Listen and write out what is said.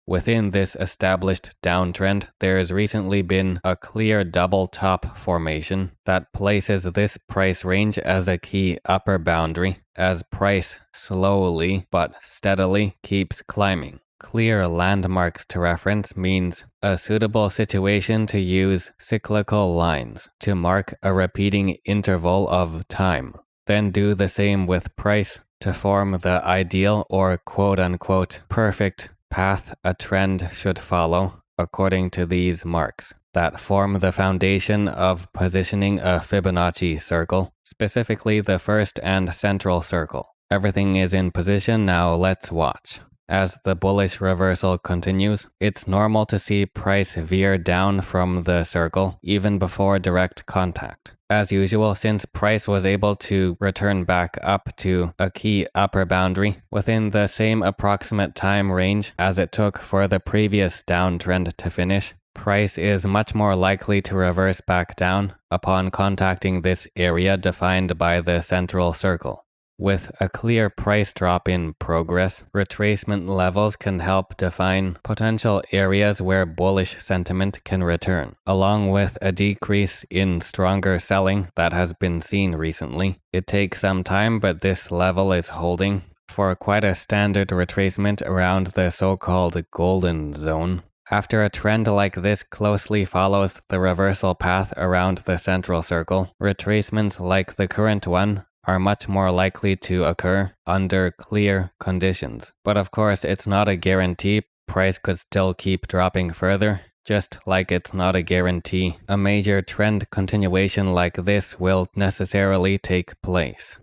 Within this established downtrend, there has recently been a clear double top formation that places this price range as a key upper boundary as price slowly but steadily keeps climbing. Clear landmarks to reference means a suitable situation to use cyclical lines to mark a repeating interval of time. Then do the same with price to form the ideal or quote-unquote perfect path a trend should follow according to these marks that form the foundation of positioning a Fibonacci circle, specifically the first and central circle. Everything is in position, now let's watch. As the bullish reversal continues, it's normal to see price veer down from the circle even before direct contact. As usual, since price was able to return back up to a key upper boundary within the same approximate time range as it took for the previous downtrend to finish, price is much more likely to reverse back down upon contacting this area defined by the central circle. With a clear price drop in progress, retracement levels can help define potential areas where bullish sentiment can return. Along with a decrease in stronger selling that has been seen recently, it takes some time, but this level is holding for quite a standard retracement around the so-called golden zone. After a trend like this closely follows the reversal path around the central circle, retracements like the current one are much more likely to occur under clear conditions. But of course, it's not a guarantee. Price could still keep dropping further, just like it's not a guarantee a major trend continuation like this will necessarily take place.